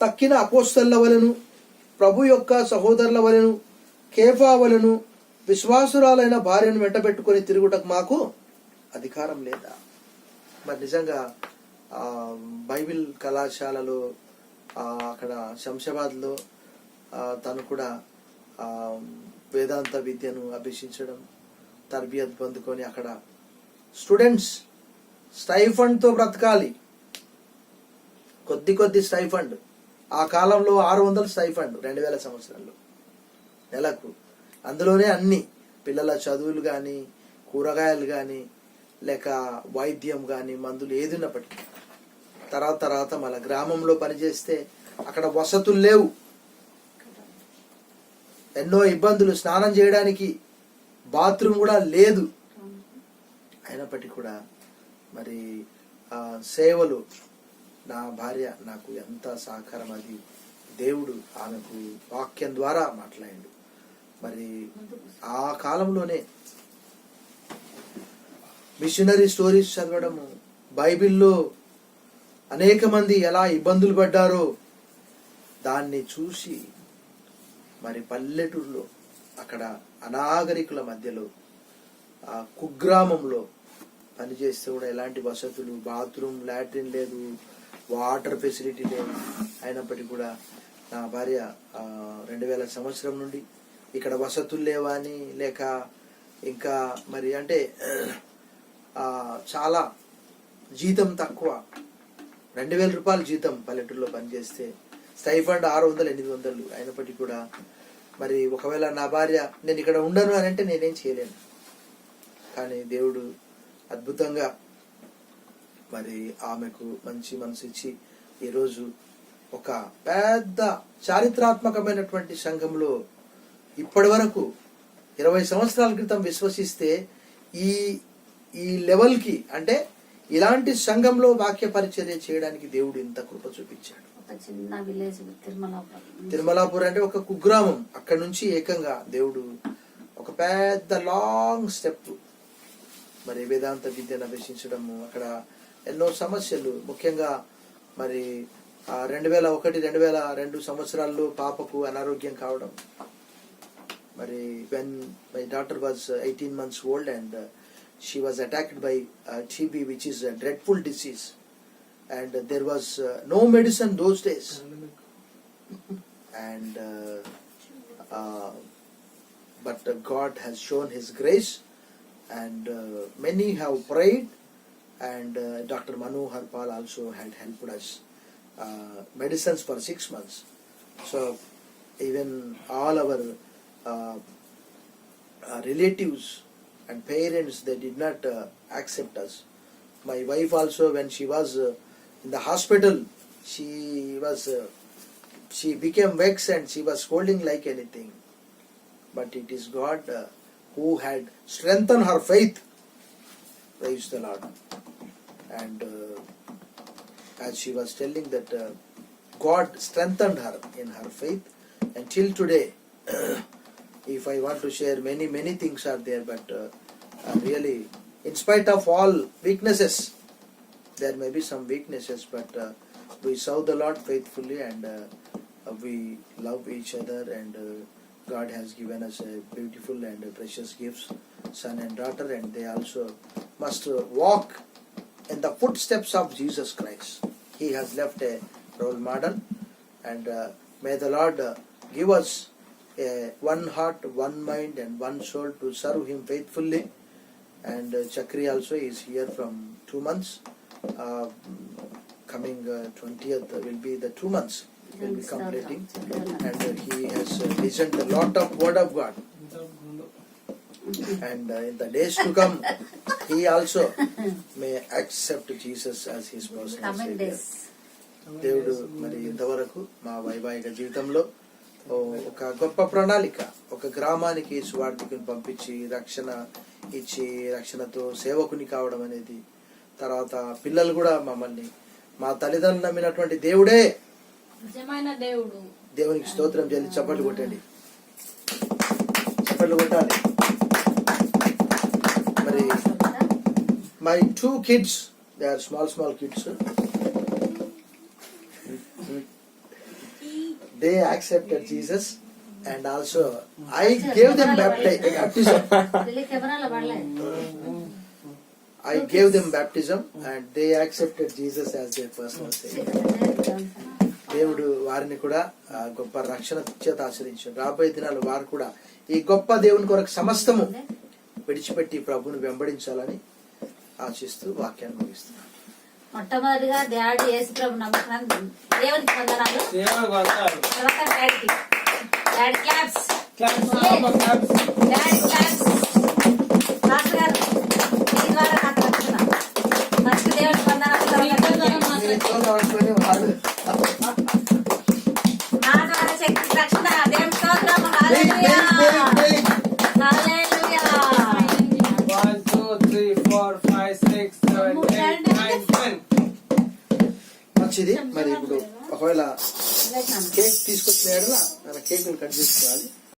తక్కిన అపోస్తలుల వలెను, ప్రభు యొక్క సహోదరుల వలెను, కేఫా వలెను విశ్వాసురాలైన భార్యను వెంటబెట్టుకొని తిరుగుటకు మాకు అధికారం లేదా? మరి నిజంగా బైబిల్ కళాశాలలో అక్కడ శంషాబాద్లో తను కూడా వేదాంత విద్యను అభ్యసించడం, తర్బియత్ పొందుకొని అక్కడ స్టూడెంట్స్ స్టైఫండ్తో బ్రతకాలి. కొద్ది స్టైఫండ్. ఆ కాలంలో 600 స్టైఫండ్ 2000 సంవత్సరంలో నెలకు. అందులోనే అన్ని పిల్లల చదువులు కానీ, కూరగాయలు కానీ, లేక వైద్యం కానీ, మందులు ఏది ఉన్నప్పటికీ. తర్వాత మళ్ళీ గ్రామంలో పనిచేస్తే అక్కడ వసతులు లేవు, ఎన్నో ఇబ్బందులు, స్నానం చేయడానికి బాత్రూమ్ కూడా లేదు. అయినప్పటికీ కూడా మరి సేవలు నా భార్య నాకు ఎంత సహకారం, అది దేవుడు ఆమెకు వాక్యం ద్వారా మాట్లాడాడు. మరి ఆ కాలంలోనే మిషనరీ స్టోరీస్ చదవడము, బైబిల్లో అనేక మంది ఎలా ఇబ్బందులు పడ్డారో దాన్ని చూసి మరి పల్లెటూరులో అక్కడ అనాగరికుల మధ్యలో ఆ కుగ్రామంలో పనిచేస్తే కూడా ఎలాంటి వసతులు, బాత్రూమ్, లాట్రిన్ లేదు, వాటర్ ఫెసిలిటీ లేదు. అయినప్పటికీ కూడా నా భార్య 2000 సంవత్సరం నుండి ఇక్కడ వసతులు లేవా అని, లేక ఇంకా మరి అంటే చాలా జీతం తక్కువ, 2000 రూపాయలు జీతం పల్లెటూరులో పనిచేస్తే, స్టైఫండ్ 600, 800. అయినప్పటికీ కూడా మరి ఒకవేళ నా భార్య నేను ఇక్కడ ఉండను అని అంటే నేనేం చేయలేను. కానీ దేవుడు అద్భుతంగా మరి ఆమెకు మంచి మనసు ఇచ్చి ఈరోజు ఒక పెద్ద చారిత్రాత్మకమైనటువంటి సంఘంలో ఇప్పటి వరకు 20 సంవత్సరాల క్రితం విశ్వసిస్తే ఈ లెవెల్కి, అంటే ఇలాంటి సంఘంలో వాక్య పరిచర్య చేయడానికి దేవుడు ఇంత కృప చూపించాడు. చిన్న విలేజ్ తిరుమలాపూర్ అంటే ఒక కుగ్రామం. అక్కడ నుంచి ఏకంగా దేవుడు ఒక పెద్ద లాంగ్ స్టెప్ మరి వేదాంత విద్యను అభ్యసించడము. అక్కడ ఎన్నో సమస్యలు, ముఖ్యంగా మరి 2001-2002 సంవత్సరాల్లో పాపకు అనారోగ్యం కావడం. మరి when my daughter was 18 months old and she was attacked by TB, which is a dreadful disease, and there was no medicine those days, and but God has shown His grace, and many have prayed, and Dr. Manu Harpal also had helped us medicines for 6 months. So even all our relatives and parents, they did not accept us. My wife also, when she was in the hospital, she became vexed and she was scolding like anything. But it is God who had strengthened her faith. Praise the Lord. And as she was telling that God strengthened her in her faith, and till today if I want to share, many things are there, but really, in spite of all weaknesses, there may be some weaknesses, but we serve the Lord faithfully, and we love each other, and God has given us a beautiful and precious gifts, son and daughter, and they also must walk in the footsteps of Jesus Christ. He has left a role model, and may the Lord give us one heart, one mind, and one soul to serve Him faithfully. And Chakri also is here from 2 months. Coming 20th will be the 2 months will be completing, and he has listened a lot of word of God. And in the days to come, he also may accept Jesus as his personal Savior. దేవుడు మరి ఇంతవరకు మా వైవాహిక జీవితంలో ఒక గొప్ప ప్రణాళిక, ఒక గ్రామానికి సువార్థికుని పంపించి రక్షణ ఇచ్చి రక్షణతో సేవకుని కావడం అనేది, తర్వాత పిల్లలు కూడా మమ్మల్ని, మా తల్లిదండ్రులు నమ్మినటువంటి దేవుడే నిజమైన దేవుడు. దేవునికి స్తోత్రం చెల్లి చప్పట్లు కొట్టండి, చప్పట్లు కొట్టాలి. మరి my 2 kids, they are small kids. they accepted Jesus, and also I gave them baptism. పెళ్లి కెమెరాలో పడలే. I gave them baptism, and they accepted Jesus as their personal savior. దేవుడు వారిని కూడా గొప్ప రక్షణ చేత ఆశ్రయించాడు. రాబోయే దినాలు వారు కూడా ఈ గొప్ప దేవుని కొరకు సమస్తము విడిచిపెట్టి ప్రభువుని వెంబడించాలని ఆశిస్తూ వాక్యాన్ని ముగిస్తున్నాను. మొట్టమొదటిగా డాడీ యేసు ప్రభు నమ్ముకున్నాను. దేవునికి వందనాలు. తర్వాత డాడీకి. Daddy claps. Daddy claps. Master గారు మీ ద్వారా నాకు రక్షణ. ఫస్ట్ దేవునికి వందనాలు. నా ద్వారా శక్తి రక్షణ. దేవుని స్తోత్రం. హల్లెలూయా. హల్లెలూయా. 1 2 3 4 5 6 7 8 9 10. మంచిది. మరి ఇప్పుడు ఒకవేళ కేక్ తీసుకొచ్చిన ఎడల కేక్ కట్ చేసుకోవాలి.